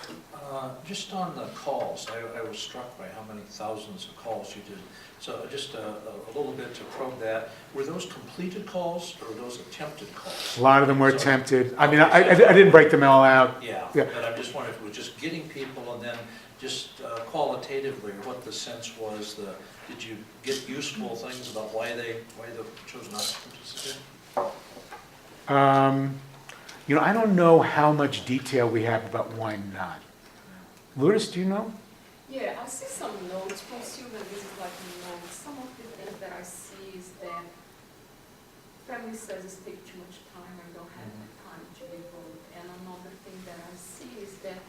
Just on the calls, I was struck by how many thousands of calls you did. So just a little bit to probe that. Were those completed calls or were those attempted calls? A lot of them were attempted. I mean, I didn't break them all out. Yeah, Yeah. but I'm just wondering if it was just getting people and then just qualitatively what the sense was. Did you get useful things about why they chose not to participate? You know, I don't know how much detail we have about why not. Lourdes, do you know? Yeah, I see some notes from Sylvia. This is like notes. Some of the things that I see is that family says it takes too much time and don't have the time to devote. And another thing that I see is that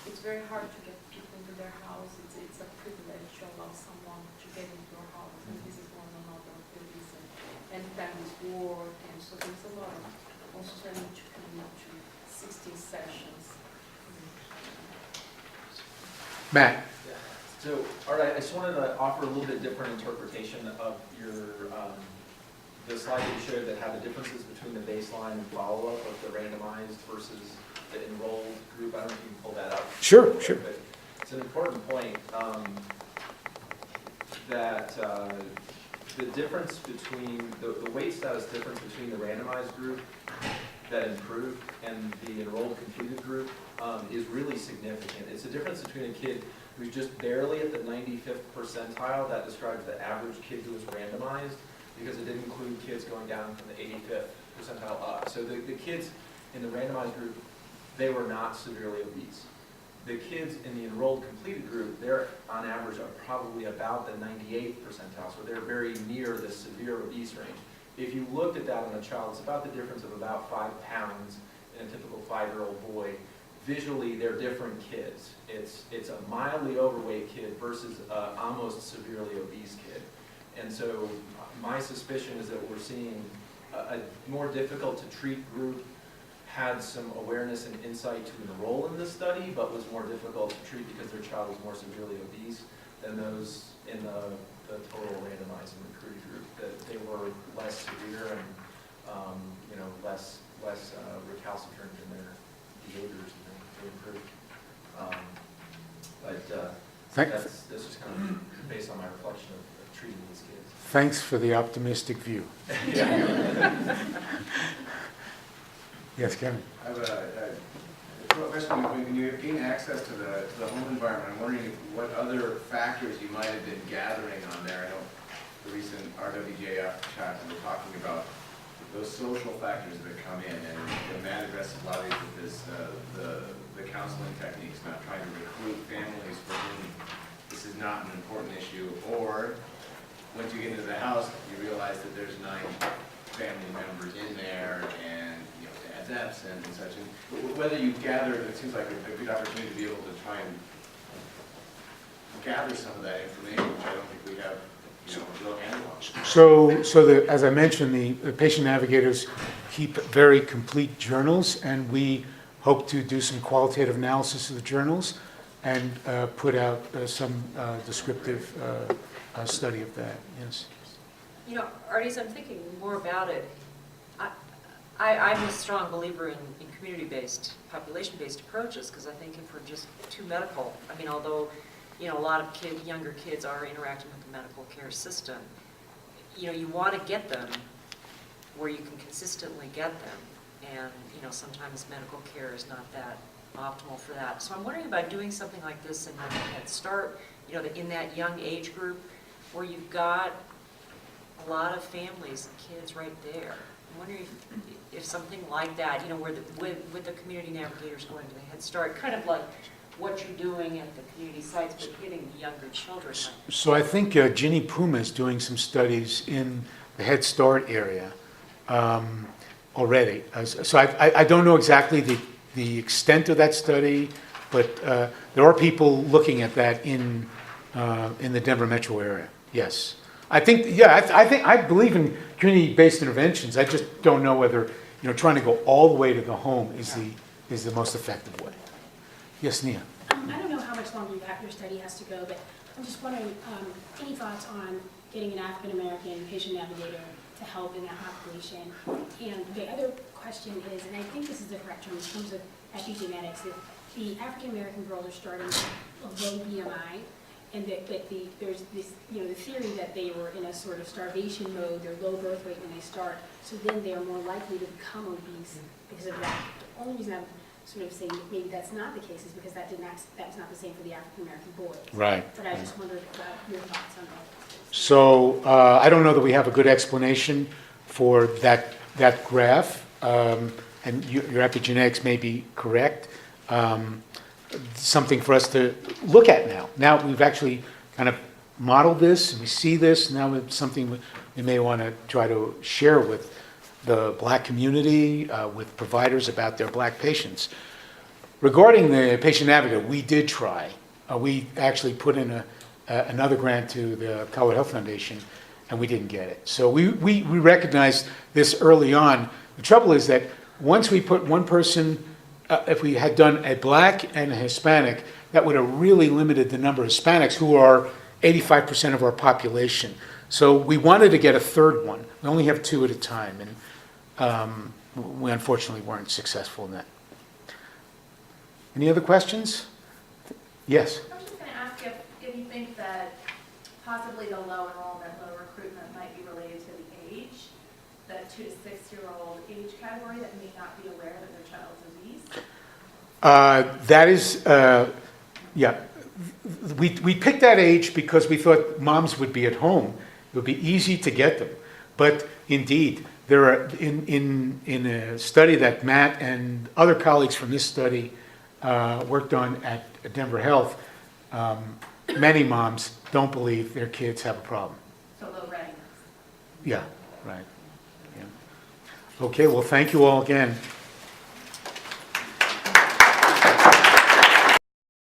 it's very hard to get people into their house. It's a privilege to allow someone to get into your house. And this is one another of the reasons. And families work, and so there's a lot of constraint to commit to 16 sessions. Matt. So, Art, I just wanted to offer a little bit different interpretation of your, the slide that you showed that had the differences between the baseline and follow-up of the randomized versus the enrolled group. I don't know if you can pull that up. Sure. But it's an important point that the difference between, the weight status difference between the randomized group that improved and the enrolled completed group is really significant. It's the difference between a kid who's just barely at the 95th percentile, that describes the average kid who was randomized, because it didn't include kids going down from the 85th percentile up. So the kids in the randomized group, they were not severely obese. The kids in the enrolled completed group, they're on average are probably about the 98th percentile, so they're very near the severe obese range. If you looked at that on a child, it's about the difference of about 5 pounds in a typical 5-year-old boy. Visually, they're different kids. It's a mildly overweight kid versus a almost severely obese kid. And so my suspicion is that we're seeing a more difficult to treat group had some awareness and insight to enroll in this study, but was more difficult to treat because their child was more severely obese than those in the total randomized and recruited group. That they were less severe and less recalcitrant in their behaviors, and they improved. That's just kind of based on my reflection of treating these kids. Thanks for the optimistic view. Yes, Kevin. I have a question. When you gain access to the home environment, I'm wondering what other factors you might have been gathering on there. I know the recent RWJF chat we were talking about those social factors that come in, and Matt addressed a lot of these with this, the counseling techniques, not trying to recruit families for whom this is not an important issue, or once you get into the house, you realize that there's 9 family members in there, and adepts and such. And whether you gather, it seems like a good opportunity to be able to try and gather some of that information, which I don't think we have a real handle on. So as I mentioned, the patient navigators keep very complete journals, and we hope to do some qualitative analysis of the journals and put out some descriptive study of that. Yes. You know, Artie, as I'm thinking more about it, I'm a strong believer in community-based, population-based approaches, because I think if we're just too medical, I mean, although, a lot of younger kids are interacting with the medical care system, you want to get them where you can consistently get them. And, you know, sometimes medical care is not that optimal for that. So I'm wondering about doing something like this in like a Head Start, you know, in that young age group where you've got a lot of families and kids right there. I'm wondering if something like that, you know, where with the community navigators going to the Head Start, kind of like what you're doing at the community sites, but hitting the younger children. So I think Ginny Puma is doing some studies in the Head Start area already. So I don't know exactly the extent of that study, but there are people looking at that in the Denver metro area. Yes, I think. Yeah, I believe in community-based interventions. I just don't know whether, you know, trying to go all the way to the home is the most effective way. Yes, Nia. I don't know how much longer your study has to go, but I'm just wondering, any thoughts on getting an African-American patient navigator to help in that population? And the other question is, and I think this is the correct term in terms of epigenetics, that the African-American girls are starting a low BMI, and that there's this, you know, the theory that they were in a sort of starvation mode, they're low birth weight when they start, so then they're more likely to become obese because of that. The only reason I'm sort of saying maybe that's not the case is because that was not the same for the African-American boys. Right. But I just wondered about your thoughts on that. So I don't know that we have a good explanation for that graph, and your epigenetics may be correct. Something for us to look at now. Now we've actually kind of modeled this, and we see this. Now it's something we may want to try to share with the Black community, with providers about their Black patients. Regarding the patient navigator, we did try. We actually put in another grant to the Colorado Health Foundation, and we didn't get it. So we recognized this early on. The trouble is that once we put one person, if we had done a Black and a Hispanic, that would have really limited the number of Hispanics, who are 85% of our population. So we wanted to get a third one. We only have two at a time, and we unfortunately weren't successful in that. Any other questions? Yes? I was just going to ask if you think that possibly the low enrollment, low recruitment might be related to the age, that 2 to 6-year-old age category that may not be aware that their child's obese? That is, yeah. We picked that age because we thought moms would be at home. It would be easy to get them. But indeed, there are, in a study that Matt and other colleagues from this study worked on at Denver Health, many moms don't believe their kids have a problem. So low readiness. Yeah, right. Yeah. Okay, well, thank you all again.